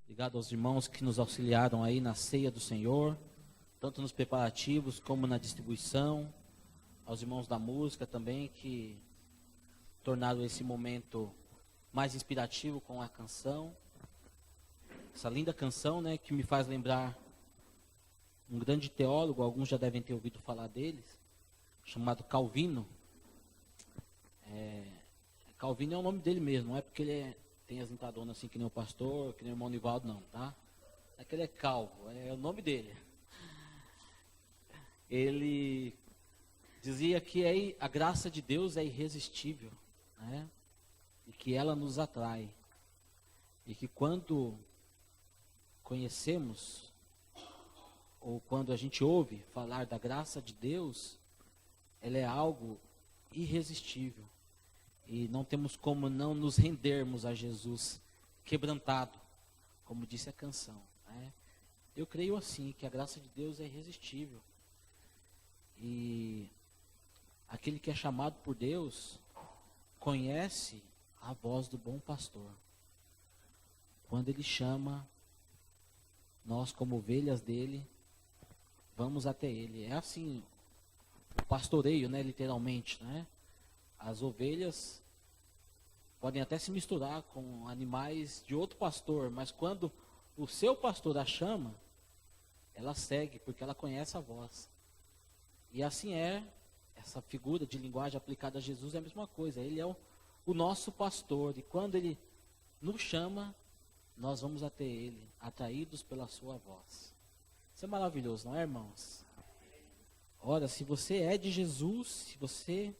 Obrigado aos irmãos que nos auxiliaram aí na ceia do Senhor, tanto nos preparativos como na distribuição. Aos irmãos da música também que tornaram esse momento mais inspirativo com a canção. Essa linda canção, né, que me faz lembrar um grande teólogo, alguns já devem ter ouvido falar dele, chamado Calvino. Calvino é o nome dele mesmo, não é porque ele tem as entradonas assim que nem o pastor, que nem o irmão Nivaldo, não, tá? É que ele é calvo, é o nome dele. Ele dizia que a graça de Deus é irresistível, né? E que ela nos atrai. E que quando conhecemos, ou quando a gente ouve falar da graça de Deus, ela é algo irresistível. E não temos como não nos rendermos a Jesus quebrantado, como disse a canção, né? Eu creio assim, que a graça de Deus é irresistível. E aquele que é chamado por Deus conhece a voz do bom pastor. Quando ele chama, nós como ovelhas dele, vamos até ele. É assim, o pastoreio, né, literalmente, né? As ovelhas podem até se misturar com animais de outro pastor, mas quando o seu pastor a chama, ela segue, porque ela conhece a voz. E assim essa figura de linguagem aplicada a Jesus é a mesma coisa. Ele é o nosso pastor, e quando ele nos chama, nós vamos até ele, atraídos pela sua voz. Isso é maravilhoso, não é, irmãos? Ora, se você é de Jesus, se você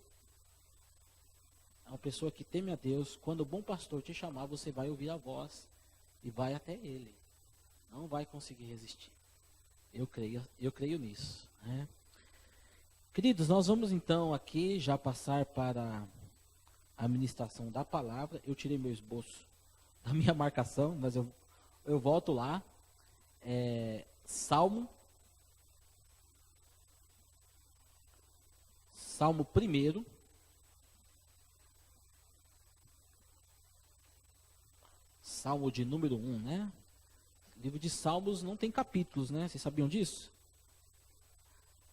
é uma pessoa que teme a Deus, quando o bom pastor te chamar, você vai ouvir a voz e vai até ele. Não vai conseguir resistir. Eu creio nisso, né? Queridos, nós vamos então aqui já passar para a ministração da palavra. Eu tirei meu esboço da minha marcação, mas eu volto lá. Salmo 1. Salmo de número 1, né? O livro de Salmos não tem capítulos, né? Vocês sabiam disso?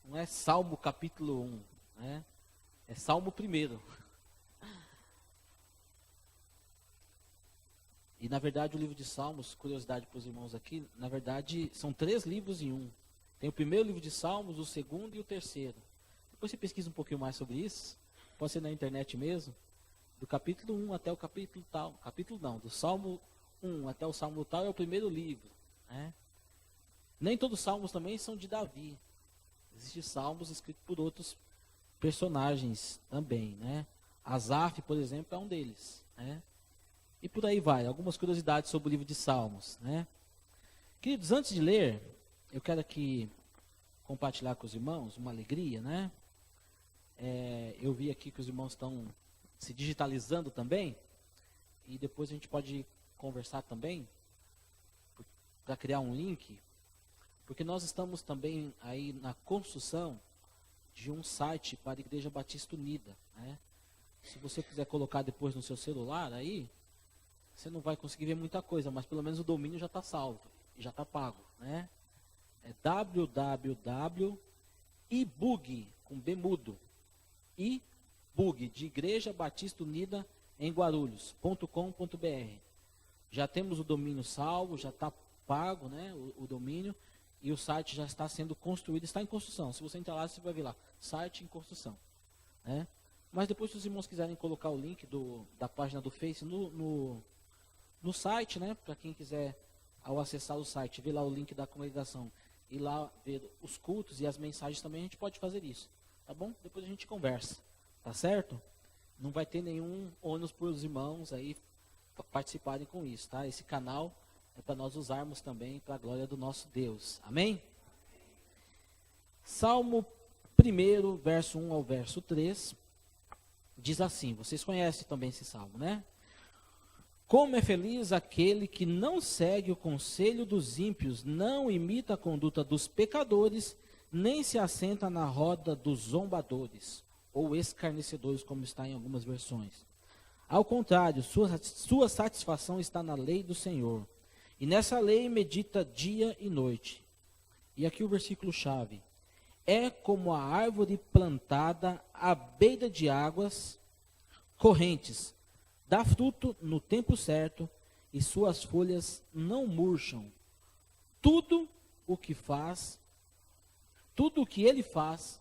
Não é Salmo capítulo 1, né? É Salmo 1. E na verdade o livro de Salmos, curiosidade para os irmãos aqui, na verdade são 3 livros em um. Tem o primeiro livro de Salmos, o segundo e o terceiro. Depois você pesquisa um pouquinho mais sobre isso, pode ser na internet mesmo, do capítulo 1 até o capítulo tal. Capítulo não, do Salmo 1 até o Salmo tal é o primeiro livro, né? Nem todos os salmos também são de Davi. Existem salmos escritos por outros personagens também, né? Asaf, por exemplo, é um deles, né? E por aí vai, algumas curiosidades sobre o livro de Salmos, né? Queridos, antes de ler, eu quero aqui compartilhar com os irmãos uma alegria, né? Eu vi aqui que os irmãos estão se digitalizando também, e depois a gente pode conversar também, para criar um link, porque nós estamos também aí na construção de um site para a Igreja Batista Unida, né? Se você quiser colocar depois no seu celular aí, você não vai conseguir ver muita coisa, mas pelo menos o domínio já está salvo, já está pago, né? É www.ibug, com B mudo, ibug, de Igreja Batista Unida em Guarulhos.com.br. Já temos o domínio salvo, já está pago, né, o domínio, e o site já está sendo construído, está em construção. Se você entrar lá, você vai ver lá, site em construção, né? Mas depois, se os irmãos quiserem colocar o link da página do Face no site, né, para quem quiser, ao acessar o site, ver lá o link da congregação, e lá ver os cultos e as mensagens também, a gente pode fazer isso, tá bom? Depois a gente conversa, tá certo? Não vai ter nenhum ônus para os irmãos aí participarem com isso, tá? Esse canal é para nós usarmos também para a glória do nosso Deus, amém? Salmo 1, verso 1 ao verso 3, diz assim, vocês conhecem também esse salmo, né? Como é feliz aquele que não segue o conselho dos ímpios, não imita a conduta dos pecadores, nem se assenta na roda dos zombadores, ou escarnecedores, como está em algumas versões. Ao contrário, sua satisfação está na lei do Senhor, E nessa lei medita dia e noite. E aqui o versículo chave. É como a árvore plantada à beira de águas correntes, dá fruto no tempo certo e suas folhas não murcham. Tudo o que ele faz,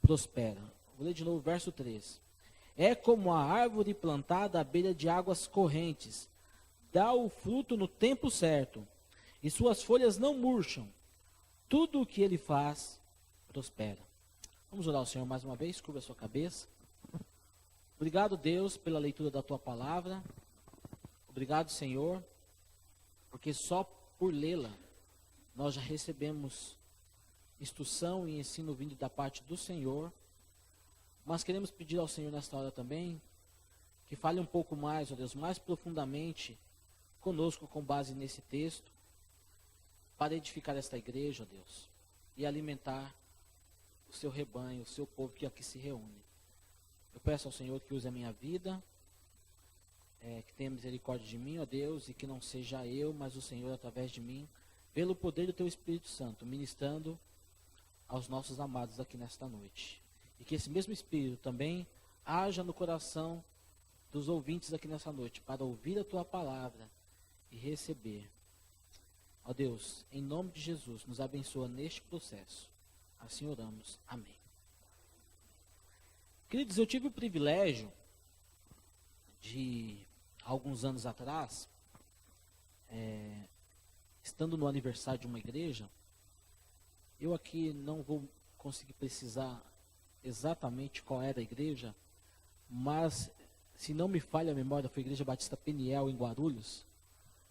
prospera. Vou ler de novo o verso 3. É como a árvore plantada à beira de águas correntes, dá o fruto no tempo certo, e suas folhas não murcham. Tudo o que ele faz, prospera. Vamos orar ao Senhor mais uma vez, curva a sua cabeça. Obrigado, Deus, pela leitura da tua palavra. Obrigado, Senhor, porque só por lê-la nós já recebemos instrução e ensino vindo da parte do Senhor. Mas queremos pedir ao Senhor nesta hora também que fale um pouco mais, ó Deus, mais profundamente conosco com base nesse texto, para edificar esta igreja, ó Deus, e alimentar o seu rebanho, o seu povo que aqui se reúne. Eu peço ao Senhor que use a minha vida, que tenha misericórdia de mim, ó Deus, e que não seja eu, mas o Senhor através de mim, pelo poder do Teu Espírito Santo, ministrando aos nossos amados aqui nesta noite. E que esse mesmo Espírito também haja no coração dos ouvintes aqui nessa noite, para ouvir a Tua palavra e receber. Ó Deus, em nome de Jesus, nos abençoa neste processo. Assim oramos. Amém. Queridos, eu tive o privilégio de, alguns anos atrás, estando no aniversário de uma igreja, eu aqui não vou conseguir precisar exatamente qual era a igreja, mas, se não me falha a memória, foi a Igreja Batista Peniel, em Guarulhos.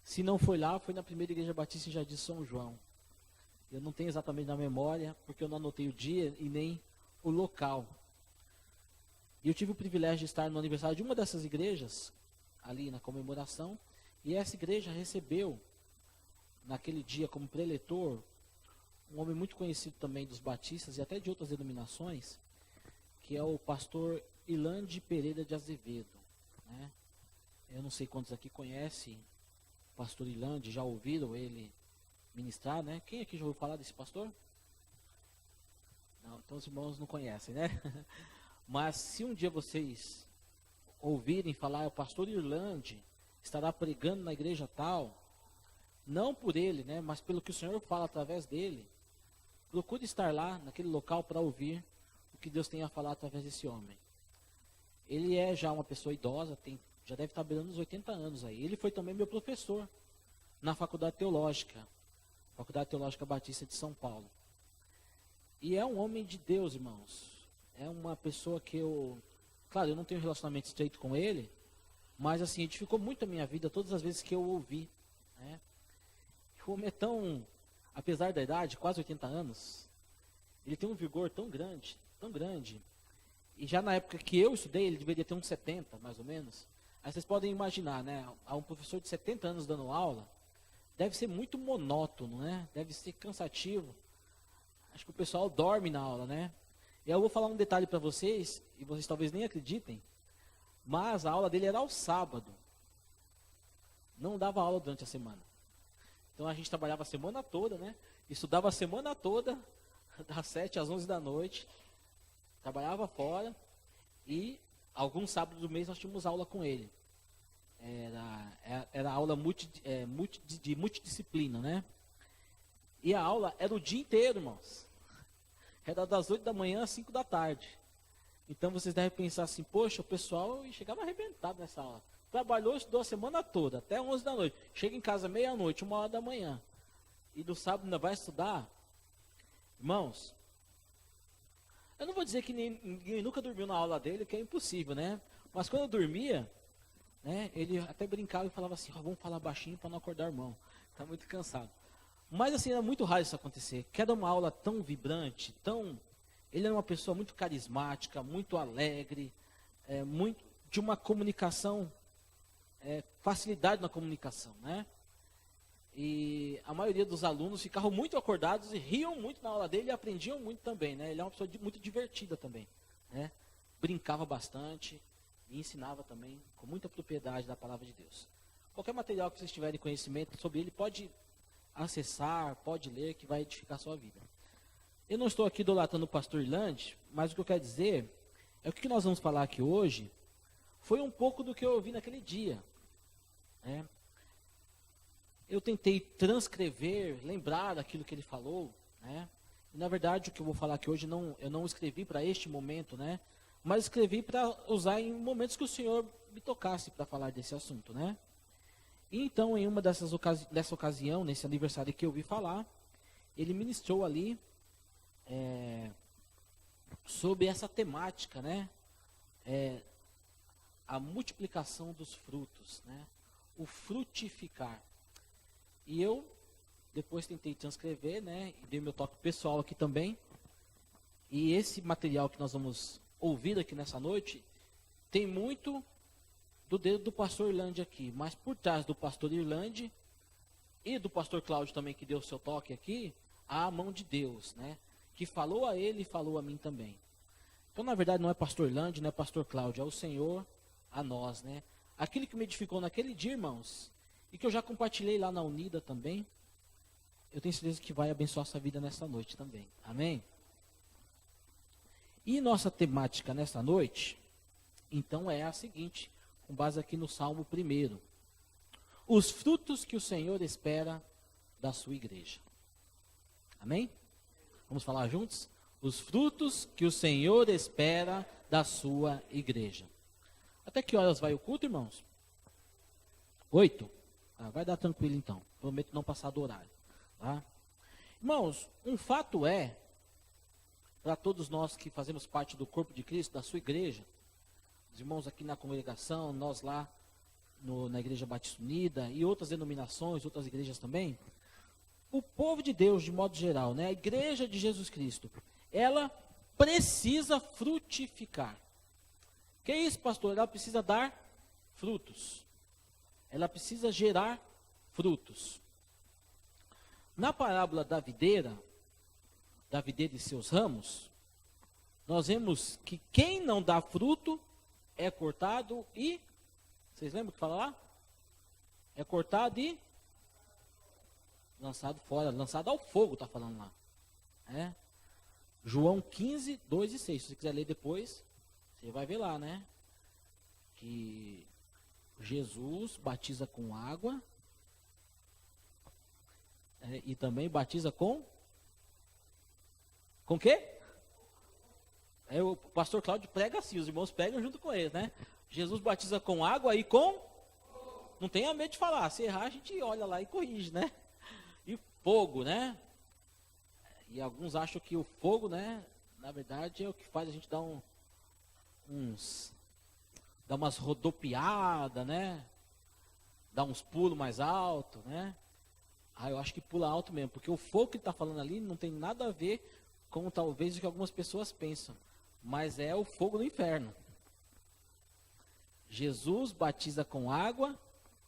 Se não foi lá, foi na primeira Igreja Batista em Jardim São João. Eu não tenho exatamente na memória, porque eu não anotei o dia e nem o local. E eu tive o privilégio de estar no aniversário de uma dessas igrejas, ali na comemoração, e essa igreja recebeu, naquele dia como preletor, um homem muito conhecido também dos batistas e até de outras denominações, que é o pastor Irlande Pereira de Azevedo. Né? Eu não sei quantos aqui conhecem o pastor Irlande, já ouviram ele ministrar, né? Quem aqui já ouviu falar desse pastor? Não, então os irmãos não conhecem, né? Mas se um dia vocês ouvirem falar, o pastor Irlande estará pregando na igreja tal, não por ele, né? Mas pelo que o Senhor fala através dele, procure estar lá, naquele local, para ouvir o que Deus tem a falar através desse homem. Ele é já uma pessoa idosa, já deve estar beirando uns 80 anos aí. Ele foi também meu professor na Faculdade Teológica Batista de São Paulo. E é um homem de Deus, irmãos. É uma pessoa que claro, eu não tenho um relacionamento estreito com ele, mas assim, edificou muito a minha vida todas as vezes que eu ouvi. Né? O homem é tão, apesar da idade, quase 80 anos, ele tem um vigor tão grande, e já na época que eu estudei, ele deveria ter uns 70, mais ou menos. Aí vocês podem imaginar, né? Um professor de 70 anos dando aula, deve ser muito monótono, né? Deve ser cansativo. Acho que o pessoal dorme na aula, né? E eu vou falar um detalhe para vocês, e vocês talvez nem acreditem, mas a aula dele era ao sábado. Não dava aula durante a semana. Então a gente trabalhava a semana toda, né? Estudava a semana toda, das 7 às 11 da noite. Trabalhava fora e alguns sábados do mês nós tínhamos aula com ele. Era aula de multidisciplina, né? E a aula era o dia inteiro, irmãos. Era das 8 da manhã às 5 da tarde. Então vocês devem pensar assim, poxa, o pessoal chegava arrebentado nessa aula. Trabalhou, estudou a semana toda, até 11 da noite. Chega em casa meia-noite, 1 hora da manhã. E no sábado ainda vai estudar. Irmãos, eu não vou dizer que ninguém nunca dormiu na aula dele, que é impossível, né? Mas quando eu dormia, né, ele até brincava e falava assim, vamos falar baixinho para não acordar o irmão. Está muito cansado. Mas assim, era muito raro isso acontecer. Que era uma aula tão vibrante, ele era uma pessoa muito carismática, muito alegre, de uma comunicação, facilidade na comunicação, né? E a maioria dos alunos ficavam muito acordados e riam muito na aula dele e aprendiam muito também, né? Ele é uma pessoa muito divertida também, né? Brincava bastante e ensinava também com muita propriedade da palavra de Deus. Qualquer material que vocês tiverem conhecimento sobre ele, pode acessar, pode ler, que vai edificar a sua vida. Eu não estou aqui idolatrando o pastor Irlande, mas o que eu quero dizer é que o que nós vamos falar aqui hoje foi um pouco do que eu ouvi naquele dia. Né? Eu tentei transcrever, lembrar daquilo que ele falou, né? E, na verdade, o que eu vou falar aqui hoje, eu não escrevi para este momento, né? Mas escrevi para usar em momentos que o Senhor me tocasse para falar desse assunto, né? E então, em uma dessa ocasião, nesse aniversário que eu ouvi falar, ele ministrou ali sobre essa temática, né? A multiplicação dos frutos, né? O frutificar. E eu depois tentei transcrever, né? E dei meu toque pessoal aqui também. E esse material que nós vamos ouvir aqui nessa noite tem muito do dedo do pastor Irlande aqui, mas por trás do pastor Irlande e do pastor Cláudio também, que deu o seu toque aqui, há a mão de Deus, né? Que falou a ele e falou a mim também. Então, na verdade, não é pastor Irlande, não é pastor Cláudio, é o Senhor a nós, né? Aquilo que me edificou naquele dia, irmãos, e que eu já compartilhei lá na Unida também, eu tenho certeza que vai abençoar essa vida nessa noite também. Amém? E nossa temática nessa noite, então, é a seguinte, com base aqui no Salmo 1. Os frutos que o Senhor espera da sua igreja. Amém? Vamos falar juntos? Os frutos que o Senhor espera da sua igreja. Até que horas vai o culto, irmãos? 8? Vai dar tranquilo então. Prometo não passar do horário. Tá? Irmãos, um fato é, para todos nós que fazemos parte do corpo de Cristo, da sua igreja, os irmãos aqui na congregação, nós lá na Igreja Batista Unida e outras denominações, outras igrejas também, o povo de Deus, de modo geral, né, a igreja de Jesus Cristo, ela precisa frutificar. Que é isso, pastor? Ela precisa dar frutos. Ela precisa gerar frutos. Na parábola da videira e seus ramos, nós vemos que quem não dá fruto é cortado e... Vocês lembram o que fala lá? É cortado e lançado fora, lançado ao fogo, está falando lá. João 15, 2 e 6. Se você quiser ler depois, você vai ver lá, né? Que Jesus batiza com água e também batiza com quê? O pastor Cláudio prega assim, os irmãos pregam junto com ele, né? Jesus batiza com água e com... Não tenha medo de falar, se errar a gente olha lá e corrige, né? E fogo, né? E alguns acham que o fogo, né? Na verdade é o que faz a gente dar dar umas rodopiadas, né? Dar uns pulos mais alto, né? Eu acho que pula alto mesmo, porque o fogo que ele está falando ali não tem nada a ver com talvez o que algumas pessoas pensam, mas é o fogo do inferno. Jesus batiza com água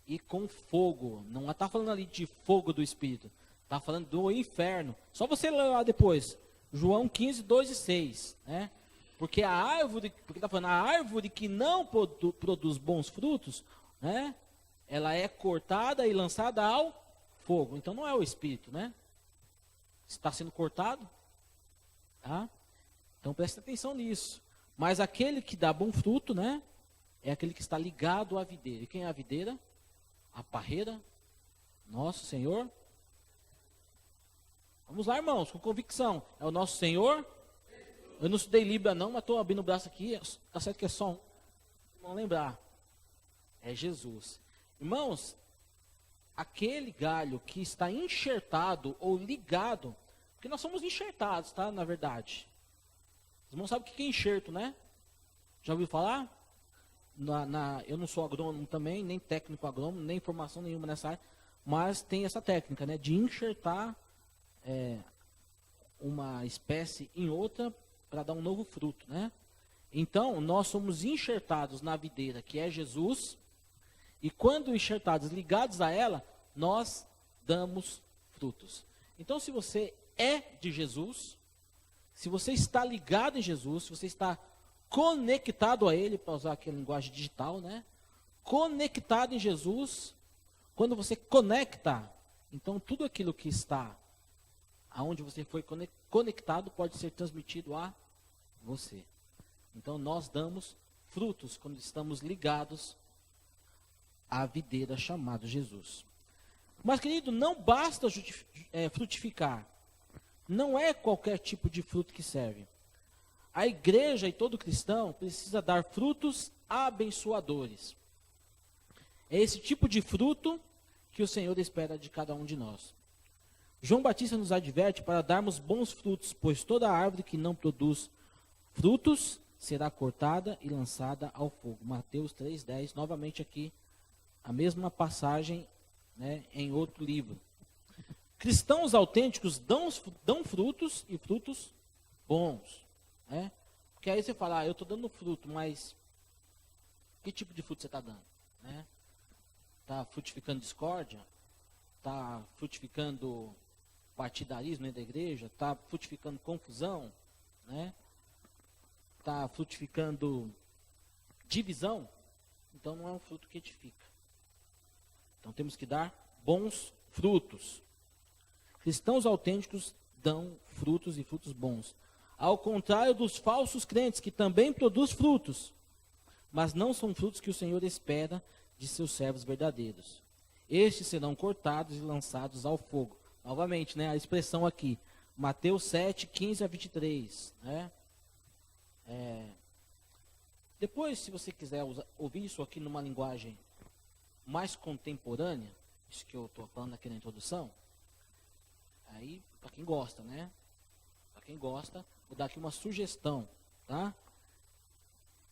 e com fogo. Não está falando ali de fogo do Espírito, está falando do inferno. Só você ler lá depois, João 15, 2 e 6, né? Porque está falando, a árvore que não produz bons frutos, né? Ela é cortada e lançada ao fogo. Então não é o Espírito, né? Está sendo cortado, tá? Então preste atenção nisso. Mas aquele que dá bom fruto, né? É aquele que está ligado à videira. E quem é a videira? A parreira? Nosso Senhor? Vamos lá, irmãos, com convicção. É o nosso Senhor? Eu não estudei Libra não, mas estou abrindo o braço aqui. Está certo que é só não lembrar. É Jesus. Irmãos, aquele galho que está enxertado ou ligado, porque nós somos enxertados, tá? Na verdade. Os irmãos sabem o que é enxerto, né? Já ouviu falar? Eu não sou agrônomo também, nem técnico agrônomo, nem formação nenhuma nessa área, mas tem essa técnica, né, de enxertar uma espécie em outra para dar um novo fruto, né? Então, nós somos enxertados na videira, que é Jesus, e quando enxertados, ligados a ela, nós damos frutos. Então, se você é de Jesus, se você está ligado em Jesus, se você está conectado a Ele, para usar aquela linguagem digital, né? Conectado em Jesus, Quando você conecta, então tudo aquilo que está aonde você foi conectado pode ser transmitido a você. Então nós damos frutos quando estamos ligados à videira chamada Jesus. Mas, querido, não basta frutificar. Não é qualquer tipo de fruto que serve. A igreja e todo cristão precisa dar frutos abençoadores. É esse tipo de fruto que o Senhor espera de cada um de nós. João Batista nos adverte para darmos bons frutos, pois toda árvore que não produz frutos será cortada e lançada ao fogo. Mateus 3,10, novamente aqui, a mesma passagem, né, em outro livro. Cristãos autênticos dão frutos e frutos bons. Né? Porque aí você fala, eu estou dando fruto, mas que tipo de fruto você está dando? Né? Está frutificando discórdia? Está frutificando partidarismo dentro da igreja? Está frutificando confusão? Né? Está frutificando divisão? Então não é um fruto que edifica. Então temos que dar bons frutos. Cristãos autênticos dão frutos e frutos bons. Ao contrário dos falsos crentes, que também produzem frutos, mas não são frutos que o Senhor espera de seus servos verdadeiros. Estes serão cortados e lançados ao fogo. Novamente, né, a expressão aqui, Mateus 7, 15 a 23. Né? Depois, se você quiser ouvir isso aqui numa linguagem mais contemporânea, isso que eu estou falando aqui na introdução, aí, para quem gosta, né? Para quem gosta, vou dar aqui uma sugestão, tá?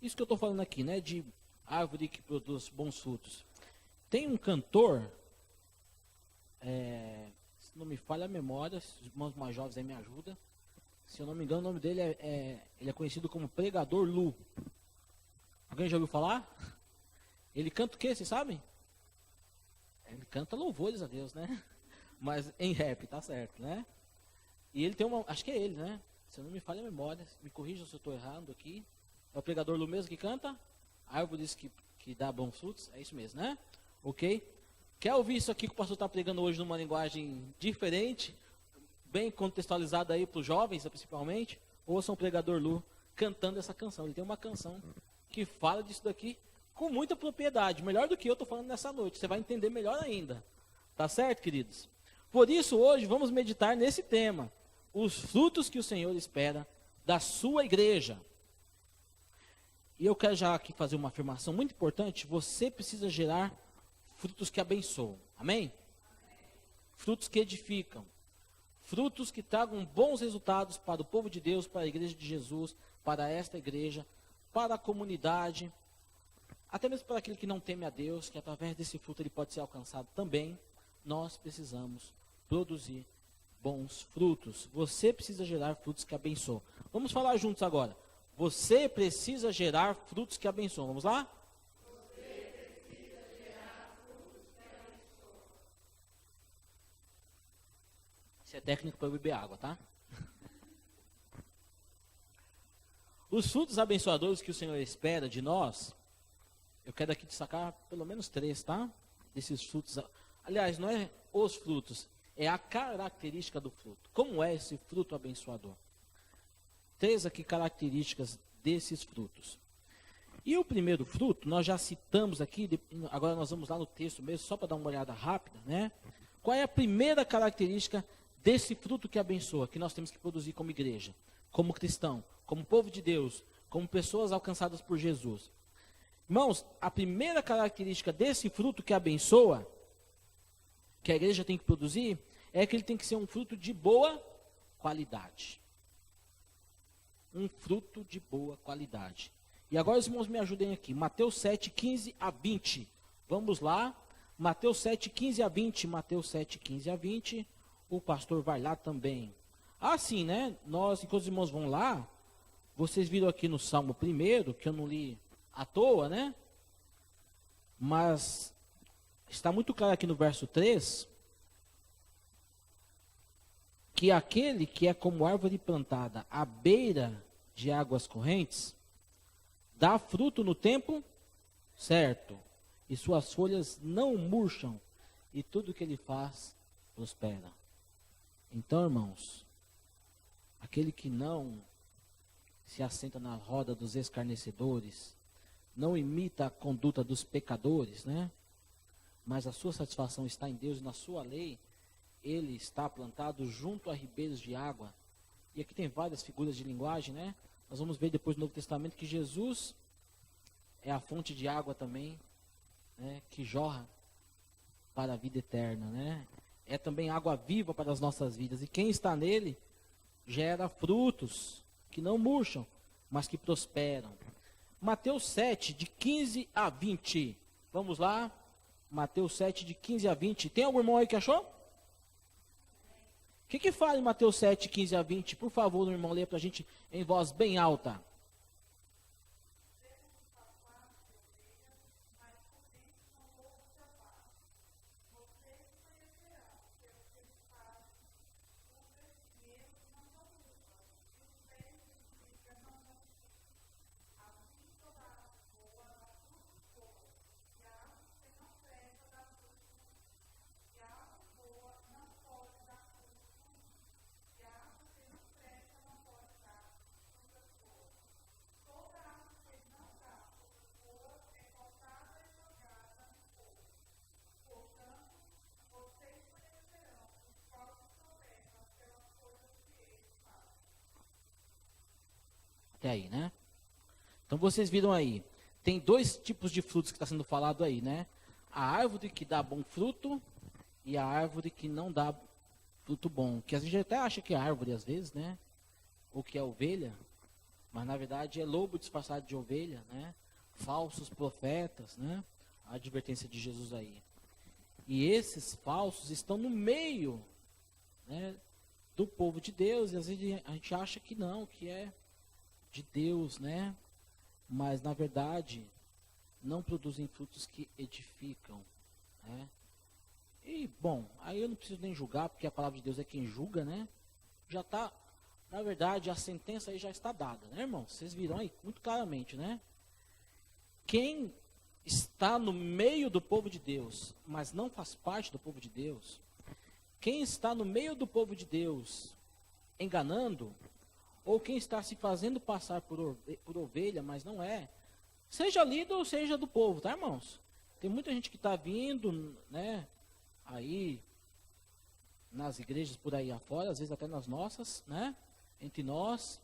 Isso que eu estou falando aqui, né? De árvore que produz bons frutos. Tem um cantor, se não me falha a memória, se os irmãos mais jovens aí me ajudam. Se eu não me engano, o nome dele ele é conhecido como Pregador Lu. Alguém já ouviu falar? Ele canta o quê, vocês sabem? Ele canta louvores a Deus, né? Mas em rap, tá certo, né? E ele tem acho que é ele, né? Se eu não me falha a memória, me corrija se eu estou errado aqui. É o Pregador Lu mesmo que canta? Árvores que dá bons frutos, é isso mesmo, né? Ok? Quer ouvir isso aqui que o pastor está pregando hoje numa linguagem diferente, bem contextualizada aí para os jovens, principalmente? Ouçam o Pregador Lu cantando essa canção. Ele tem uma canção que fala disso daqui com muita propriedade, melhor do que eu estou falando nessa noite. Você vai entender melhor ainda. Tá certo, queridos? Por isso, hoje, vamos meditar nesse tema. Os frutos que o Senhor espera da sua igreja. E eu quero já aqui fazer uma afirmação muito importante. Você precisa gerar frutos que abençoam. Amém? Frutos que edificam. Frutos que tragam bons resultados para o povo de Deus, para a igreja de Jesus, para esta igreja, para a comunidade, até mesmo para aquele que não teme a Deus, que através desse fruto ele pode ser alcançado também. Nós precisamos produzir bons frutos. Você precisa gerar frutos que abençoam. Vamos falar juntos agora. Você precisa gerar frutos que abençoam. Vamos lá? Você precisa gerar frutos que abençoam. Isso é técnico para eu beber água, tá? Os frutos abençoadores que o Senhor espera de nós, eu quero aqui destacar pelo menos 3, tá? Desses frutos. Aliás, não é os frutos, é a característica do fruto. Como é esse fruto abençoador? 3 aqui características desses frutos. E o primeiro fruto, nós já citamos aqui, agora nós vamos lá no texto mesmo, só para dar uma olhada rápida, né? Qual é a primeira característica desse fruto que abençoa, que nós temos que produzir como igreja, como cristão, como povo de Deus, como pessoas alcançadas por Jesus? Irmãos, a primeira característica desse fruto que abençoa, que a igreja tem que produzir, é que ele tem que ser um fruto de boa qualidade. Um fruto de boa qualidade. E agora os irmãos me ajudem aqui. Mateus 7, 15 a 20. Vamos lá. Mateus 7, 15 a 20. Mateus 7, 15 a 20. O pastor vai lá também. Assim, né? Enquanto os irmãos vão lá, vocês viram aqui no Salmo 1, que eu não li à toa, né? Mas está muito claro aqui no verso 3, que aquele que é como árvore plantada à beira de águas correntes, dá fruto no tempo certo, e suas folhas não murcham, e tudo que ele faz prospera. Então, irmãos, aquele que não se assenta na roda dos escarnecedores, não imita a conduta dos pecadores, né? Mas a sua satisfação está em Deus e na sua lei, ele está plantado junto a ribeiros de água. E aqui tem várias figuras de linguagem, né? Nós vamos ver depois no Novo Testamento que Jesus é a fonte de água também, né? Que jorra para a vida eterna, né? É também água viva para as nossas vidas. E quem está nele gera frutos que não murcham, mas que prosperam. Mateus 7, de 15 a 20. Vamos lá. Mateus 7, de 15 a 20. Tem algum irmão aí que achou? O que fala em Mateus 7, 15 a 20? Por favor, meu irmão, leia para a gente em voz bem alta. Até aí, né? Então vocês viram aí, tem dois tipos de frutos que está sendo falado aí, né? A árvore que dá bom fruto e a árvore que não dá fruto bom. Que a gente até acha que é árvore às vezes, né? Ou que é ovelha, mas na verdade é lobo disfarçado de ovelha, né? Falsos profetas, né? A advertência de Jesus aí. E esses falsos estão no meio, né, do povo de Deus, e às vezes a gente acha que não, que é de Deus, né? Mas na verdade não produzem frutos que edificam, né? E bom, aí eu não preciso nem julgar, porque a palavra de Deus é quem julga, né? Já está, na verdade, a sentença aí já está dada, né, irmão? Vocês viram aí muito claramente, né? Quem está no meio do povo de Deus, mas não faz parte do povo de Deus, quem está no meio do povo de Deus enganando, ou quem está se fazendo passar por ovelha, mas não é, seja líder ou seja do povo, tá, irmãos? Tem muita gente que está vindo, né, aí, nas igrejas por aí afora, às vezes até nas nossas, né, entre nós,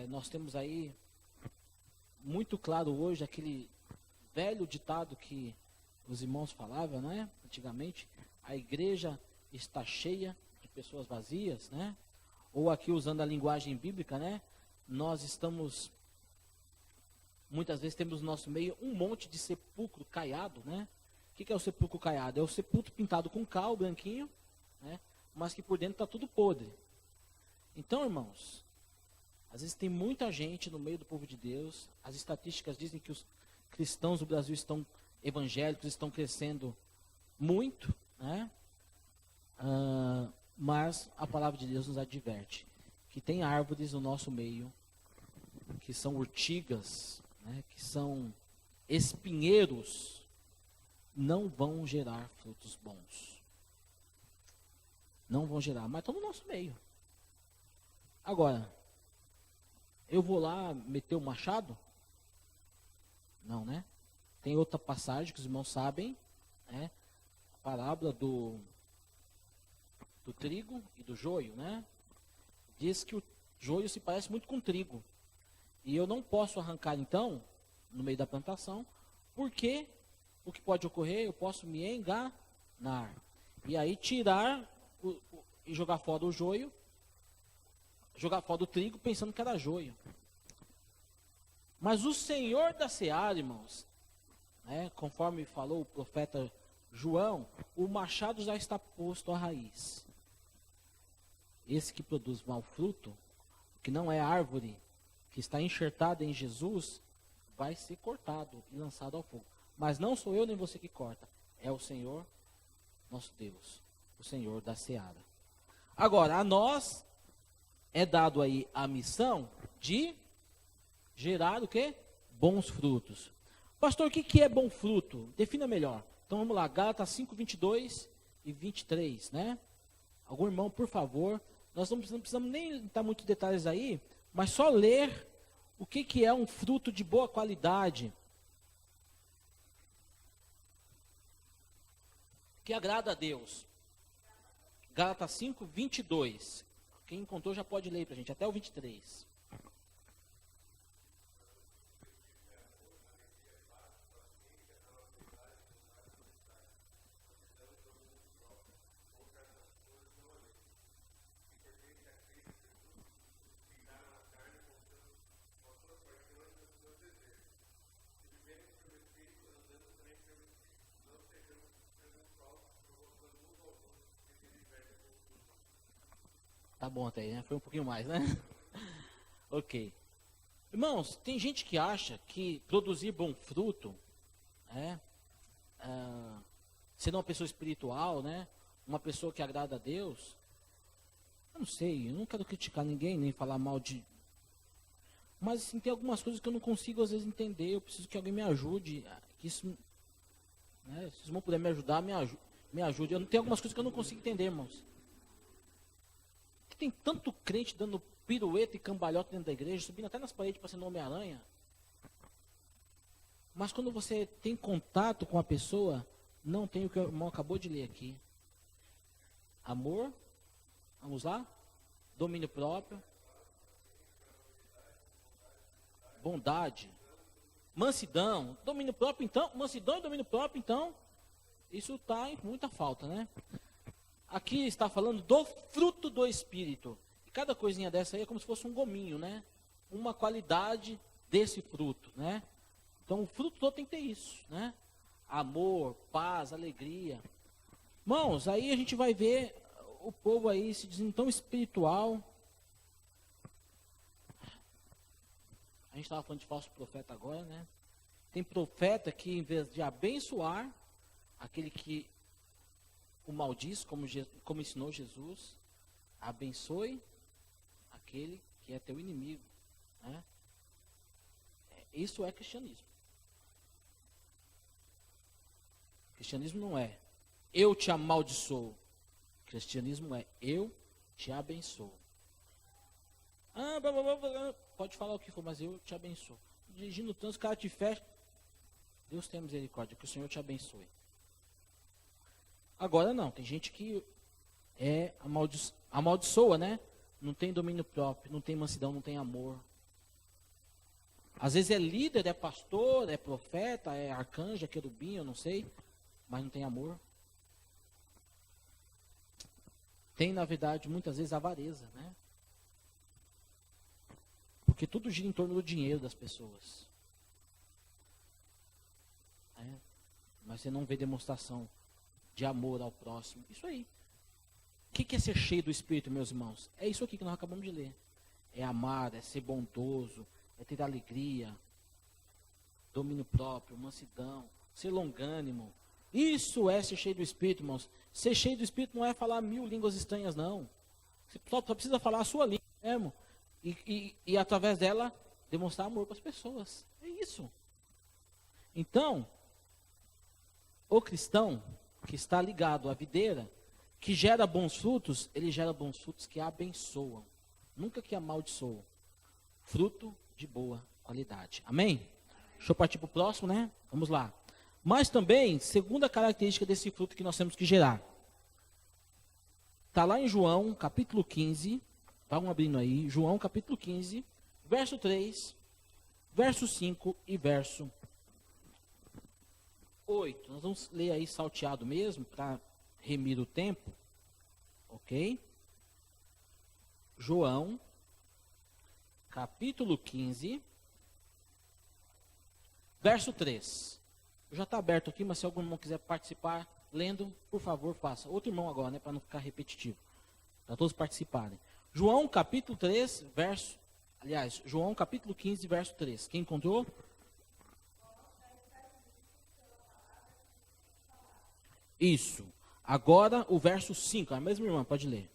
nós temos aí, muito claro hoje, aquele velho ditado que os irmãos falavam, né, antigamente, a igreja está cheia de pessoas vazias, né? Ou aqui usando a linguagem bíblica, né? Nós estamos, muitas vezes temos no nosso meio um monte de sepulcro caiado, né? O que é o sepulcro caiado? É o sepulcro pintado com cal, branquinho, né? Mas que por dentro está tudo podre. Então, irmãos, às vezes tem muita gente no meio do povo de Deus. As estatísticas dizem que os cristãos do Brasil evangélicos estão crescendo muito, né? Mas a palavra de Deus nos adverte que tem árvores no nosso meio que são urtigas, né, que são espinheiros, não vão gerar frutos bons. Não vão gerar, mas estão no nosso meio. Agora, eu vou lá meter o machado? Não, né? Tem outra passagem que os irmãos sabem, né? A parábola do trigo e do joio, né? Diz que o joio se parece muito com o trigo. E eu não posso arrancar, então, no meio da plantação, porque o que pode ocorrer, eu posso me enganar. E aí tirar e jogar fora o joio, jogar fora o trigo, pensando que era joio. Mas o Senhor da seara, irmãos, né, conforme falou o profeta João, o machado já está posto à raiz. Esse que produz mau fruto, que não é árvore, que está enxertada em Jesus, vai ser cortado e lançado ao fogo. Mas não sou eu nem você que corta, é o Senhor, nosso Deus, o Senhor da seara. Agora, a nós é dado aí a missão de gerar o quê? Bons frutos. Pastor, o que é bom fruto? Defina melhor. Então vamos lá, Gálatas 5, 22 e 23, né? Algum irmão, por favor. Nós não precisamos nem entrar muito em detalhes aí, mas só ler o que é um fruto de boa qualidade, que agrada a Deus. Gálatas 5, 22. Quem encontrou já pode ler para a gente, até o 23. Tá bom até aí, né? Foi um pouquinho mais, né? Ok. Irmãos, tem gente que acha que produzir bom fruto, né, sendo uma pessoa espiritual, né, uma pessoa que agrada a Deus, eu não sei, eu não quero criticar ninguém, nem falar mal de... Mas assim, tem algumas coisas que eu não consigo às vezes entender, eu preciso que alguém me ajude, que isso, né, se vocês vão puder me ajudar, me ajude. Eu não tenho algumas coisas que eu não consigo entender, irmãos. Tem tanto crente dando pirueta e cambalhota dentro da igreja, subindo até nas paredes para ser Homem-Aranha. Mas quando você tem contato com a pessoa, não tem o que o irmão acabou de ler aqui. Amor, vamos lá? Domínio próprio. Bondade. Mansidão. Domínio próprio, então. Mansidão e domínio próprio, então. Isso está em muita falta, né? Aqui está falando do fruto do Espírito. E cada coisinha dessa aí é como se fosse um gominho, né? Uma qualidade desse fruto, né? Então o fruto todo tem que ter isso, né? Amor, paz, alegria. Irmãos, aí a gente vai ver o povo aí se dizendo tão espiritual. A gente estava falando de falso profeta agora, né? Tem profeta que em vez de abençoar aquele que o maldiz, como ensinou Jesus, abençoe aquele que é teu inimigo, né? Isso é cristianismo. Cristianismo não é eu te amaldiçoo. Cristianismo é eu te abençoo. Pode falar o que for, mas eu te abençoo. Dirigindo o trânsito, o cara te fecha. Deus tenha misericórdia, que o Senhor te abençoe. Agora não, tem gente que amaldiçoa, né? Não tem domínio próprio, não tem mansidão, não tem amor. Às vezes é líder, é pastor, é profeta, é arcanjo, é querubim, eu não sei, mas não tem amor. Tem, na verdade, muitas vezes avareza, né? Porque tudo gira em torno do dinheiro das pessoas. Mas você não vê demonstração de amor ao próximo. Isso aí. O que é ser cheio do Espírito, meus irmãos? É isso aqui que nós acabamos de ler. É amar, é ser bondoso, é ter alegria, domínio próprio, mansidão, ser longânimo. Isso é ser cheio do Espírito, irmãos. Ser cheio do Espírito não é falar 1000 línguas estranhas, não. Você só precisa falar a sua língua mesmo. E através dela, demonstrar amor para as pessoas. É isso. Então, o cristão que está ligado à videira, que gera bons frutos, ele gera bons frutos que abençoam. Nunca que amaldiçoam. Fruto de boa qualidade. Amém? Deixa eu partir para o próximo, né? Vamos lá. Mas também, segunda característica desse fruto que nós temos que gerar. Está lá em João, capítulo 15. Vamos abrindo aí. João, capítulo 15, verso 3, verso 5 e verso 8. Nós vamos ler aí salteado mesmo, para remir o tempo. Ok? João, capítulo 15, verso 3. Já está aberto aqui, mas se algum irmão quiser participar lendo, por favor, faça. Outro irmão agora, né, para não ficar repetitivo. Para todos participarem. João capítulo 3, João capítulo 15, verso 3. Quem encontrou? Isso. Agora o verso 5. A mesma irmã, pode ler.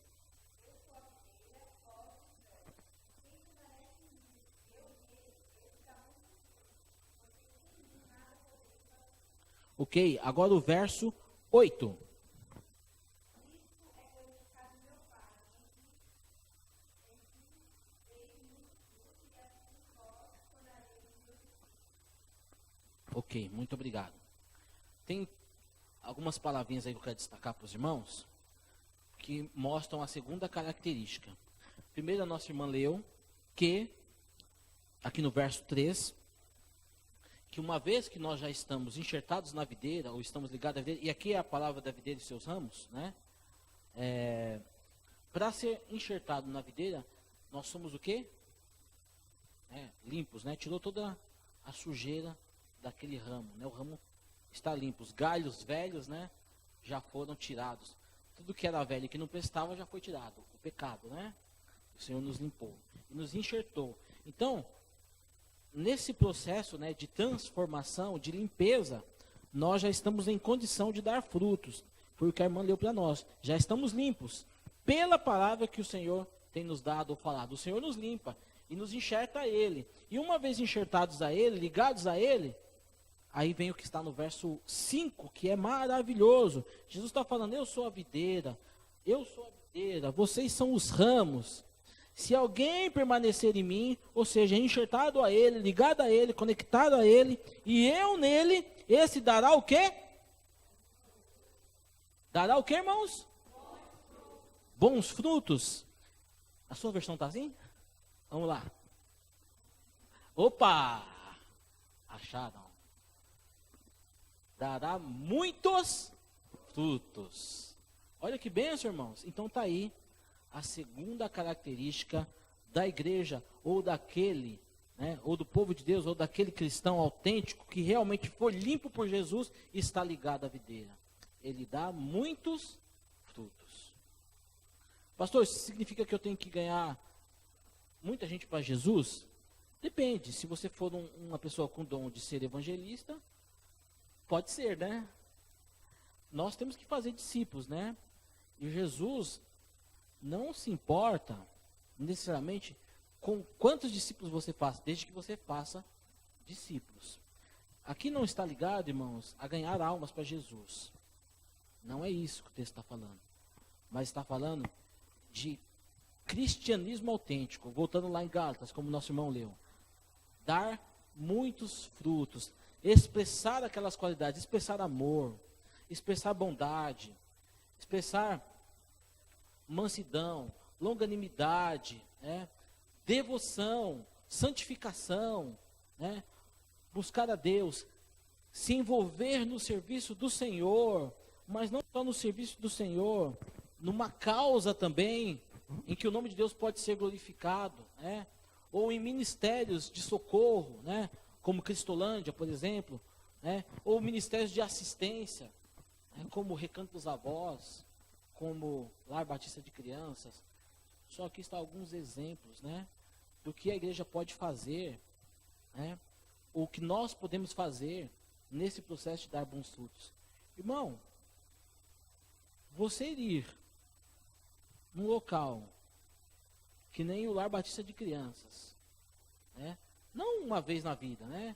Ok, agora o verso 8. Ok, muito obrigado. Tem algumas palavrinhas aí que eu quero destacar para os irmãos, que mostram a segunda característica. Primeiro, a nossa irmã leu que, aqui no verso 3, que uma vez que nós já estamos enxertados na videira, ou estamos ligados à videira, e aqui é a palavra da videira e seus ramos, né? Para ser enxertado na videira, nós somos o quê? Limpos, né? Tirou toda a sujeira daquele ramo, né? O ramo está limpo, os galhos velhos, né? Já foram tirados. Tudo que era velho e que não prestava já foi tirado. O pecado, né? O Senhor nos limpou e nos enxertou. Então, nesse processo, né, de transformação, de limpeza, nós já estamos em condição de dar frutos. Foi o que a irmã leu para nós. Já estamos limpos pela palavra que o Senhor tem nos dado ou falado. O Senhor nos limpa e nos enxerta a Ele. E uma vez enxertados a Ele, ligados a Ele, aí vem o que está no verso 5, que é maravilhoso. Jesus está falando, eu sou a videira, vocês são os ramos. Se alguém permanecer em mim, ou seja, enxertado a Ele, ligado a Ele, conectado a Ele, e eu nele, esse dará o quê? Dará o quê, irmãos? Bons frutos. A sua versão está assim? Vamos lá. Opa! Acharam. Dará muitos frutos. Olha que bênção, irmãos. Então está aí a segunda característica da igreja, ou daquele, né, ou do povo de Deus, ou daquele cristão autêntico que realmente foi limpo por Jesus e está ligado à videira. Ele dá muitos frutos. Pastor, isso significa que eu tenho que ganhar muita gente para Jesus? Depende. Se você for uma pessoa com dom de ser evangelista, pode ser, né? Nós temos que fazer discípulos, né? E Jesus não se importa necessariamente com quantos discípulos você faça, desde que você faça discípulos. Aqui não está ligado, irmãos, a ganhar almas para Jesus. Não é isso que o texto está falando. Mas está falando de cristianismo autêntico. Voltando lá em Gálatas, como nosso irmão leu. Dar muitos frutos. Expressar aquelas qualidades. Expressar amor. Expressar bondade. Expressar mansidão, longanimidade, né? Devoção, santificação, né? Buscar a Deus, se envolver no serviço do Senhor, mas não só no serviço do Senhor, numa causa também, em que o nome de Deus pode ser glorificado, né? Ou em ministérios de socorro, né? Como Cristolândia, por exemplo, né? Ou ministérios de assistência, né? Como Recanto dos Avós, como Lar Batista de Crianças. Só aqui estão alguns exemplos, né, do que a igreja pode fazer, né, o que nós podemos fazer nesse processo de dar bons frutos. Irmão, você ir num local que nem o Lar Batista de Crianças, né, não uma vez na vida, né,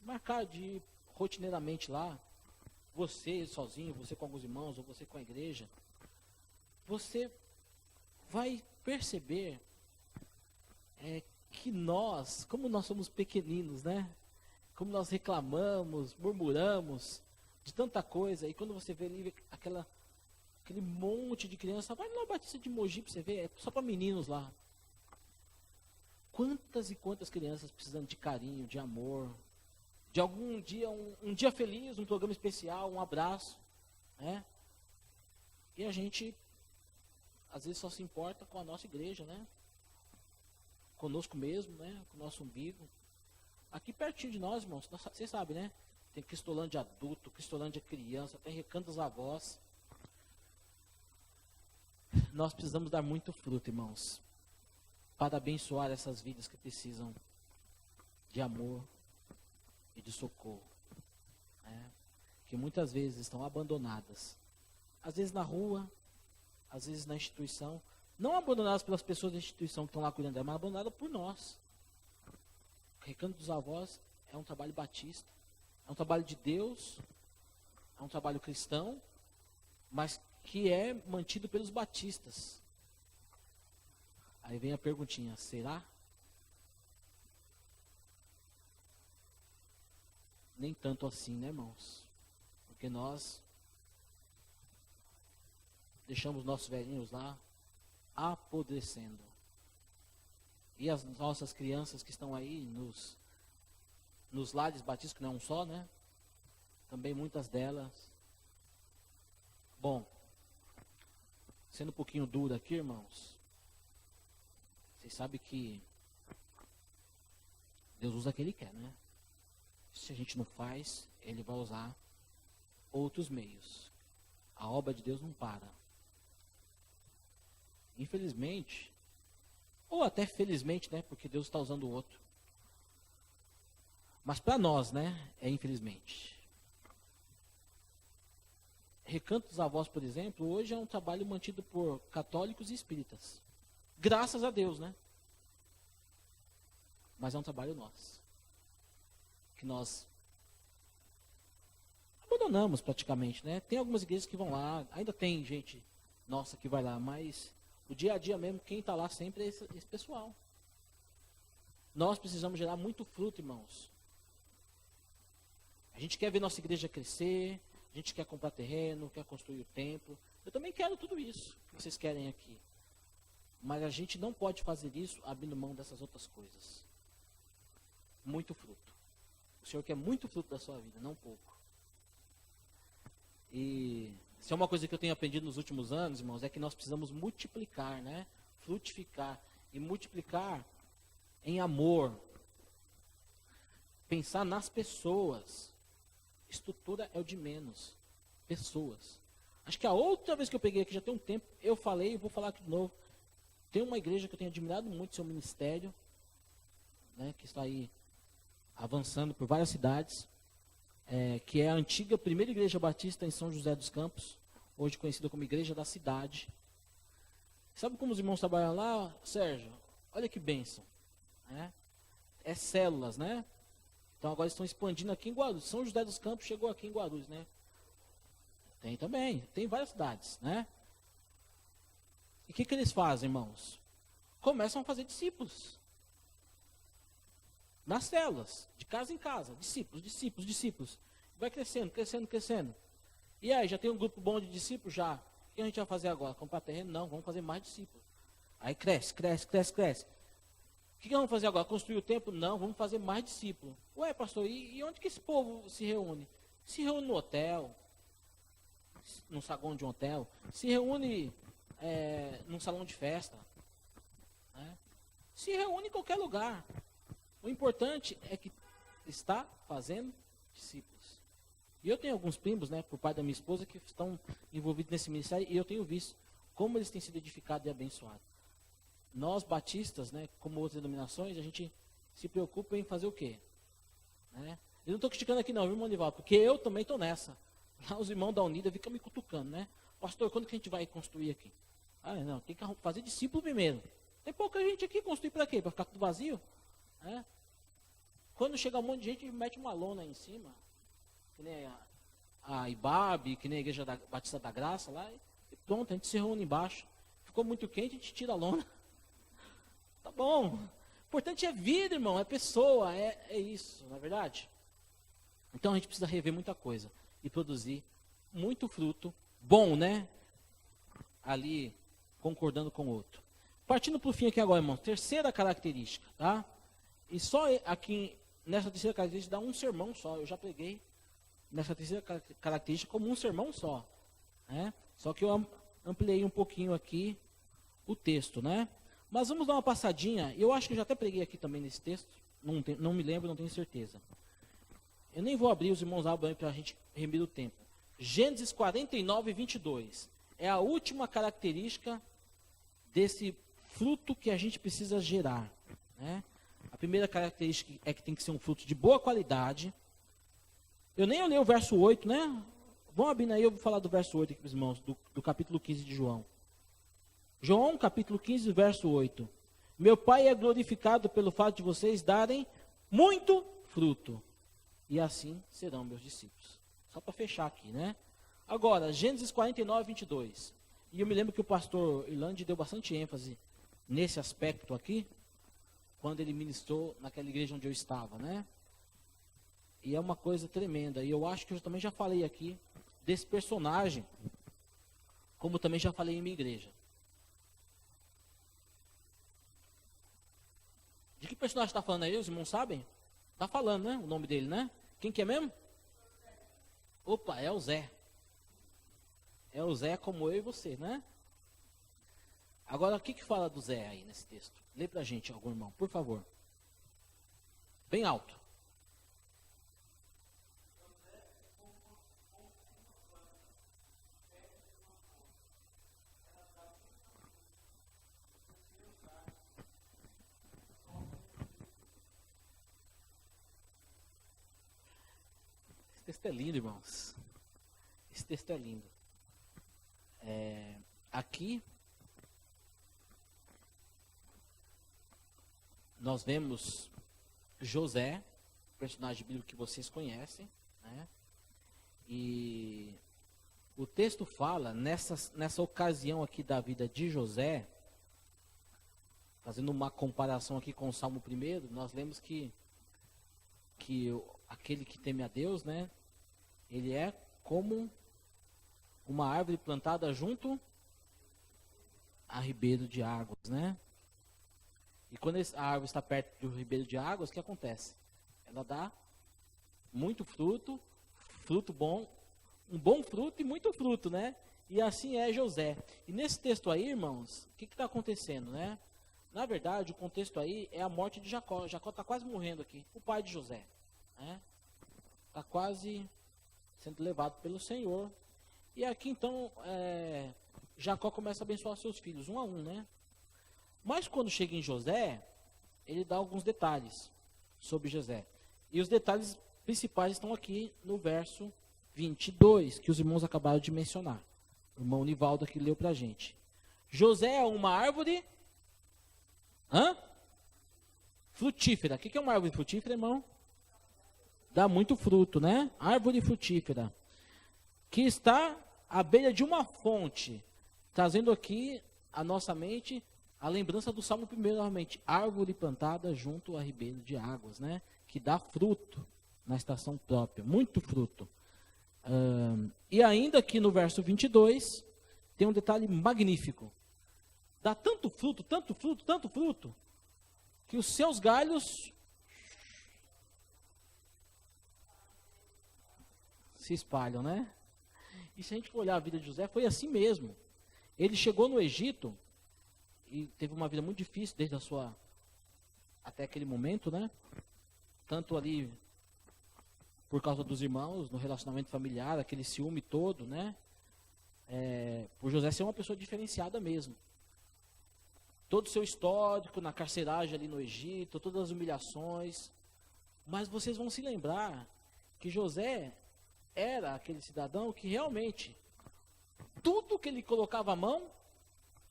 marcar de ir rotineiramente lá, você sozinho, você com alguns irmãos, ou você com a igreja, você vai perceber que nós, como nós somos pequeninos, né? Como nós reclamamos, murmuramos de tanta coisa, e quando você vê ali aquele monte de criança, vai lá Batista de Mogi para você ver, é só para meninos lá. Quantas e quantas crianças precisando de carinho, de amor, de algum dia, um dia feliz, um programa especial, um abraço, né? E a gente, às vezes, só se importa com a nossa igreja, né? Conosco mesmo, né? Com o nosso umbigo. Aqui pertinho de nós, irmãos, vocês sabem, né? Tem Cristolândia adulto, Cristolândia criança, tem Recanto dos Avós. Nós precisamos dar muito fruto, irmãos, para abençoar essas vidas que precisam de amor e de socorro, né? Que muitas vezes estão abandonadas, às vezes na rua, às vezes na instituição, não abandonadas pelas pessoas da instituição que estão lá cuidando dela, mas abandonadas por nós. O Recanto dos Avós é um trabalho batista, É um trabalho de Deus, é um trabalho cristão, mas que é mantido pelos batistas. Aí vem a perguntinha, será? Nem tanto assim, né, irmãos? Porque nós deixamos nossos velhinhos lá apodrecendo. E as nossas crianças que estão aí nos lares batistas, que não é um só, né? Também muitas delas. Bom, sendo um pouquinho duro aqui, irmãos, vocês sabem que Deus usa o que Ele quer, né? Se a gente não faz, Ele vai usar outros meios. A obra de Deus não para. Infelizmente, ou até felizmente, né? Porque Deus está usando o outro. Mas para nós, né? É infelizmente. Recanto dos Avós, por exemplo, hoje é um trabalho mantido por católicos e espíritas. Graças a Deus, né? Mas é um trabalho nosso. Que nós abandonamos praticamente, né? Tem algumas igrejas que vão lá, ainda tem gente nossa que vai lá, mas o dia a dia mesmo, quem está lá sempre é esse pessoal. Nós precisamos gerar muito fruto, irmãos. A gente quer ver nossa igreja crescer, a gente quer comprar terreno, quer construir o templo. Eu também quero tudo isso que vocês querem aqui. Mas a gente não pode fazer isso abrindo mão dessas outras coisas. Muito fruto. O Senhor quer muito fruto da sua vida, não pouco. E se é uma coisa que eu tenho aprendido nos últimos anos, irmãos, é que nós precisamos multiplicar, né? Frutificar. E multiplicar em amor. Pensar nas pessoas. Estrutura é o de menos. Pessoas. Acho que a outra vez que eu peguei aqui, já tem um tempo, eu falei e vou falar aqui de novo. Tem uma igreja que eu tenho admirado muito, seu ministério, né, que está aí avançando por várias cidades, que é a antiga primeira igreja batista em São José dos Campos, hoje conhecida como Igreja da Cidade. Sabe como os irmãos trabalham lá, Sérgio? Olha que bênção. Né? É células, né? Então agora estão expandindo aqui em Guarulhos. São José dos Campos chegou aqui em Guarulhos, né? Tem também, tem várias cidades, né? E o que eles fazem, irmãos? Começam a fazer discípulos. Nas células, de casa em casa, discípulos. Vai crescendo, crescendo, crescendo. E aí, já tem um grupo bom de discípulos? Já. O que a gente vai fazer agora? Comprar terreno? Não, vamos fazer mais discípulos. Aí cresce. O que vamos fazer agora? Construir o templo? Não, vamos fazer mais discípulos. Ué, pastor, e onde que esse povo se reúne? Se reúne no hotel, no saguão de um hotel, se reúne num salão de festa, né? Se reúne em qualquer lugar. O importante é que está fazendo discípulos. E eu tenho alguns primos, né, por pai da minha esposa, que estão envolvidos nesse ministério, e eu tenho visto como eles têm sido edificados e abençoados. Nós, batistas, né, como outras denominações, a gente se preocupa em fazer o quê? Né? Eu não estou criticando aqui não, viu, irmão Nivaldo? Porque eu também estou nessa. Lá os irmãos da Unida ficam me cutucando, né? Pastor, quando que a gente vai construir aqui? Ah, não, tem que fazer discípulo primeiro. Tem pouca gente aqui, construir para quê? Para ficar tudo vazio? É? Quando chega um monte de gente, mete uma lona aí em cima, que nem a IBAB, que nem a Igreja Batista da Graça lá, e pronto, a gente se reúne embaixo. Ficou muito quente, a gente tira a lona. Tá bom. O importante é vida, irmão, é pessoa, é isso, não é verdade? Então a gente precisa rever muita coisa e produzir muito fruto bom, né? Ali, concordando com o outro. Partindo para o fim aqui agora, irmão, terceira característica, tá? E só aqui, nessa terceira característica, dá um sermão só. Eu já preguei nessa terceira característica como um sermão só. Né? Só que eu ampliei um pouquinho aqui o texto, né? Mas vamos dar uma passadinha. Eu acho que eu já até preguei aqui também nesse texto. Não me lembro, não tenho certeza. Eu nem vou abrir, os irmãos abrem para a gente remir o tempo. Gênesis 49, 22. É a última característica desse fruto que a gente precisa gerar, né? A primeira característica é que tem que ser um fruto de boa qualidade. Eu nem olhei o verso 8, né? Vamos abrir aí, eu vou falar do verso 8 aqui para os irmãos, do capítulo 15 de João. João, capítulo 15, verso 8. Meu Pai é glorificado pelo fato de vocês darem muito fruto. e assim serão meus discípulos. Só para fechar aqui, né? Agora, Gênesis 49, 22. E eu me lembro que o pastor Irlande deu bastante ênfase nesse aspecto aqui, quando ele ministrou naquela igreja onde eu estava, né? E é uma coisa tremenda. E eu acho que eu também já falei aqui desse personagem, como também já falei em minha igreja. De que personagem está falando aí? Os irmãos sabem? Está falando, né? O nome dele, né? Quem que é mesmo? Opa, é o Zé. É o Zé como eu e você, né? Agora, o que fala do Zé aí nesse texto? Lê pra gente, algum irmão, por favor. Bem alto. Esse texto é lindo, irmãos. Esse texto é lindo. Aqui nós vemos José, personagem bíblico que vocês conhecem, né? E o texto fala, nessa ocasião aqui da vida de José, fazendo uma comparação aqui com o Salmo 1, nós lemos que aquele que teme a Deus, né? Ele é como uma árvore plantada junto a ribeiro de águas, né? E quando a árvore está perto do ribeiro de águas, o que acontece? Ela dá muito fruto, fruto bom, um bom fruto e muito fruto, né? E assim é José. E nesse texto aí, irmãos, o que está acontecendo, né? Na verdade, o contexto aí é a morte de Jacó. Jacó está quase morrendo aqui, o pai de José, né? Está quase sendo levado pelo Senhor. E aqui então, Jacó começa a abençoar seus filhos, um a um, né? Mas quando chega em José, ele dá alguns detalhes sobre José. E os detalhes principais estão aqui no verso 22, que os irmãos acabaram de mencionar. O irmão Nivaldo aqui leu para a gente. José é uma árvore frutífera. O que é uma árvore frutífera, irmão? Dá muito fruto, né? Árvore frutífera. Que está à beira de uma fonte, trazendo aqui à nossa mente a lembrança do Salmo 1, novamente. Árvore plantada junto a ribeiro de águas, né? Que dá fruto na estação própria, muito fruto. E ainda aqui no verso 22, tem um detalhe magnífico. Dá tanto fruto, tanto fruto, tanto fruto, que os seus galhos se espalham, né? E se a gente for olhar a vida de José, foi assim mesmo. Ele chegou no Egito e teve uma vida muito difícil desde até aquele momento, né? Tanto ali por causa dos irmãos, no relacionamento familiar, aquele ciúme todo, né? Por José ser uma pessoa diferenciada mesmo. Todo o seu histórico na carceragem ali no Egito, todas as humilhações. Mas vocês vão se lembrar que José era aquele cidadão que realmente tudo que ele colocava a mão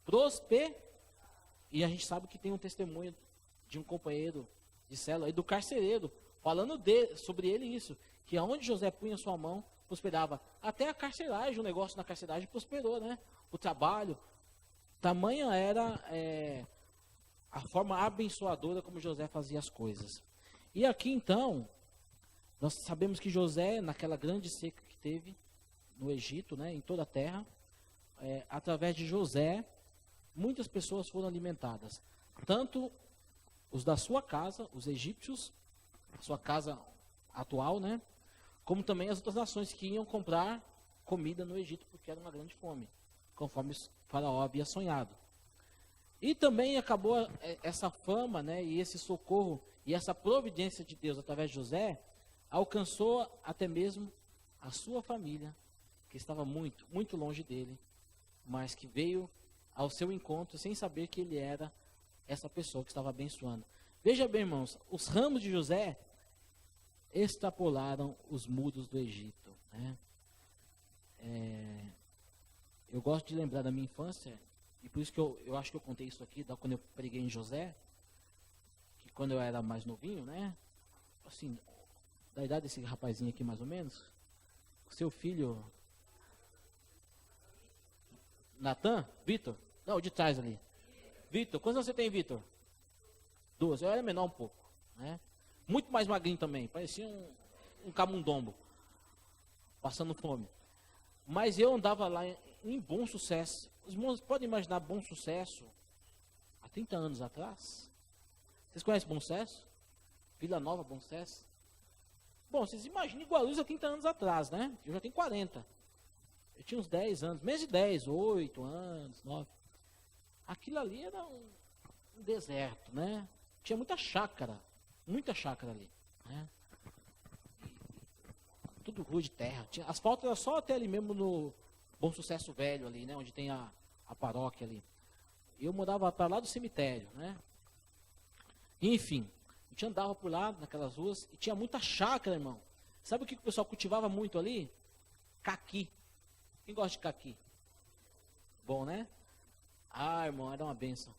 prosperava. E a gente sabe que tem um testemunho de um companheiro de célula e do carcereiro falando sobre ele isso, que aonde José punha sua mão prosperava. Até a carceragem, o negócio na carceragem prosperou, né? O trabalho, tamanha era a forma abençoadora como José fazia as coisas. E aqui então nós sabemos que José, naquela grande seca que teve no Egito, né, em toda a terra, através de José, muitas pessoas foram alimentadas. Tanto os da sua casa, os egípcios, a sua casa atual, né, como também as outras nações que iam comprar comida no Egito, porque era uma grande fome, conforme o faraó havia sonhado. E também acabou essa fama, né, e esse socorro, e essa providência de Deus através de José, alcançou até mesmo a sua família, que estava muito, muito longe dele, mas que veio ao seu encontro sem saber que ele era essa pessoa que estava abençoando. Veja bem, irmãos, os ramos de José extrapolaram os muros do Egito, né? Eu gosto de lembrar da minha infância, e por isso que eu acho que eu contei isso aqui, quando eu preguei em José, que quando eu era mais novinho, né? Assim, da idade desse rapazinho aqui mais ou menos? O seu filho... Natan? Vitor? Não, o de trás ali. Vitor, quantos anos você tem, Vitor? 12. Eu era menor um pouco, né? Muito mais magrinho também, parecia um camundongo, passando fome. Mas eu andava lá em Bom Sucesso. Os irmãos podem imaginar Bom Sucesso há 30 anos atrás? Vocês conhecem Bom Sucesso? Vila Nova, Bom Sucesso? Bom, vocês imaginam Guarulhos há 30 anos atrás, né? Eu já tenho 40. Eu tinha uns 10 anos, menos de 10, 8 anos, 9. Aquilo ali era um deserto, né? Tinha muita chácara ali, né? Tudo rua de terra. Asfalto era só até ali mesmo no Bom Sucesso Velho ali, né? Onde tem a paróquia ali. Eu morava para lá do cemitério, né? Enfim, a gente andava por lá, naquelas ruas, e tinha muita chácara, irmão. Sabe o que o pessoal cultivava muito ali? Caqui. Quem gosta de caqui? Bom, né? Ah, irmão, era uma bênção.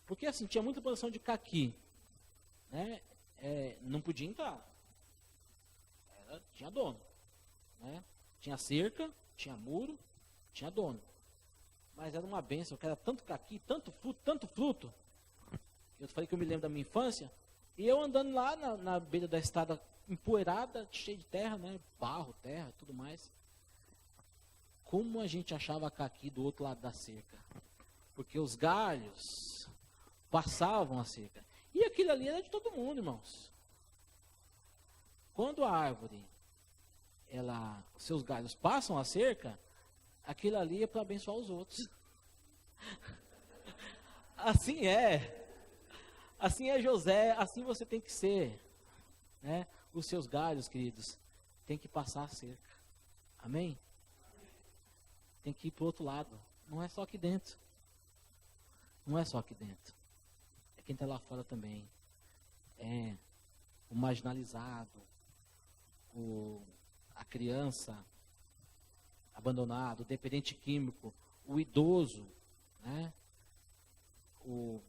Porque assim, tinha muita produção de caqui, né? Não podia entrar. Tinha dono, né? Tinha cerca, tinha muro, tinha dono. Mas era uma bênção, que era tanto caqui, tanto fruto. Eu falei que eu me lembro da minha infância. E eu andando lá na beira da estrada empoeirada, cheia de terra, né? Barro, terra, tudo mais. Como a gente achava caqui do outro lado da cerca? Porque os galhos passavam a cerca. E aquilo ali era de todo mundo, irmãos. Quando a árvore, os seus galhos passam a cerca, aquilo ali é para abençoar os outros. Assim é. Assim é José, assim você tem que ser, né? Os seus galhos, queridos, tem que passar a cerca. Amém? Tem que ir para o outro lado. Não é só aqui dentro. Não é só aqui dentro. É quem está lá fora também. É o marginalizado, a criança abandonada, o dependente químico, o idoso, né? O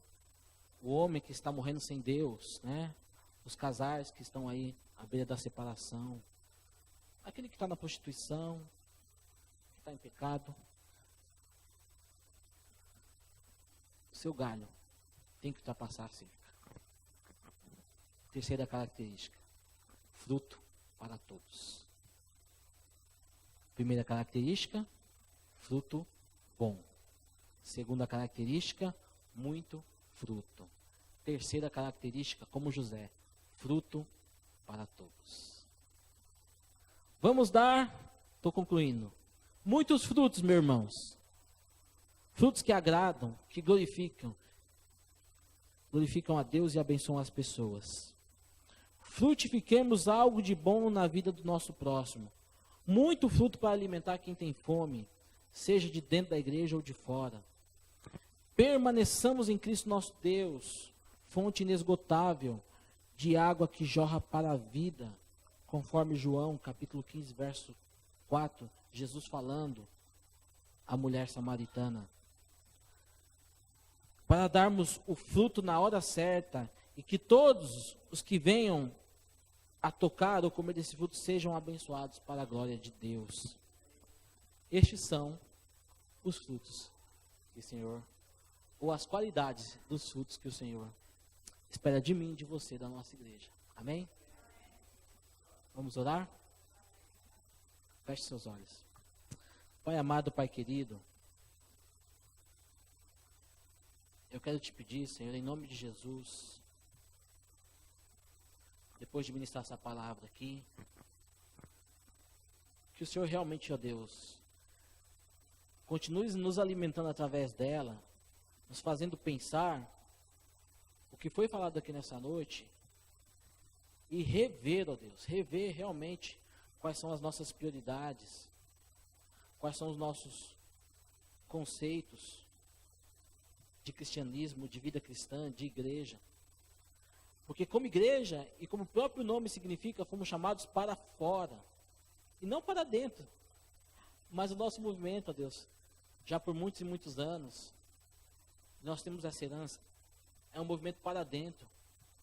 homem que está morrendo sem Deus, né? Os casais que estão aí à beira da separação, aquele que está na prostituição, que está em pecado. O seu galho tem que ultrapassar a cerca. Terceira característica: fruto para todos. Primeira característica: fruto bom. Segunda característica: muito fruto. Terceira característica, como José: fruto para todos. Vamos dar, estou concluindo, muitos frutos, meus irmãos. Frutos que agradam, que glorificam a Deus e abençoam as pessoas. Frutifiquemos algo de bom na vida do nosso próximo. Muito fruto para alimentar quem tem fome, seja de dentro da igreja ou de fora. Permaneçamos em Cristo nosso Deus, fonte inesgotável de água que jorra para a vida, conforme João, capítulo 15, verso 4, Jesus falando à mulher samaritana. Para darmos o fruto na hora certa, e que todos os que venham a tocar ou comer desse fruto sejam abençoados para a glória de Deus. Estes são os frutos que o Senhor, ou as qualidades dos frutos que o Senhor espera de mim e de você, da nossa igreja. Amém? Vamos orar? Feche seus olhos. Pai amado, Pai querido, eu quero te pedir, Senhor, em nome de Jesus, depois de ministrar essa palavra aqui, que o Senhor realmente, ó Deus, continue nos alimentando através dela, nos fazendo pensar o que foi falado aqui nessa noite e rever, ó Deus, rever realmente quais são as nossas prioridades, quais são os nossos conceitos de cristianismo, de vida cristã, de igreja. Porque como igreja, e como o próprio nome significa, fomos chamados para fora, e não para dentro. Mas o nosso movimento, ó Deus, já por muitos e muitos anos, nós temos essa herança, é um movimento para dentro.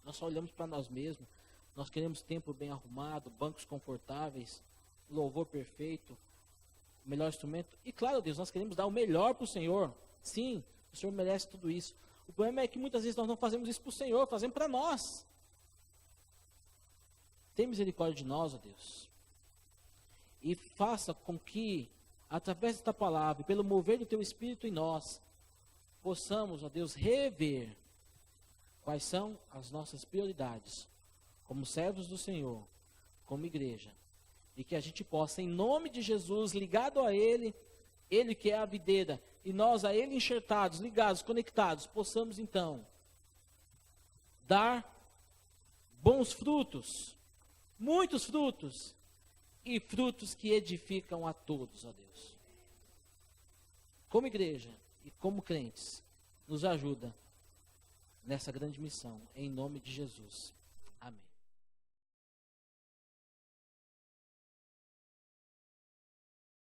Nós só olhamos para nós mesmos, Nós queremos templo bem arrumado, bancos confortáveis, louvor perfeito, o melhor instrumento. E claro, Deus, nós queremos dar o melhor para o Senhor. Sim, o Senhor merece tudo isso. O problema é que muitas vezes nós não fazemos isso para o Senhor, fazemos para nós. Tem misericórdia de nós, ó Deus. E faça com que, através desta palavra, pelo mover do Teu Espírito em nós, possamos, ó Deus, rever quais são as nossas prioridades, como servos do Senhor, como igreja. E que a gente possa, em nome de Jesus, ligado a Ele, Ele que é a videira, e nós a Ele enxertados, ligados, conectados, possamos então dar bons frutos, muitos frutos, e frutos que edificam a todos, ó Deus. Como igreja e como crentes, nos ajuda nessa grande missão, em nome de Jesus.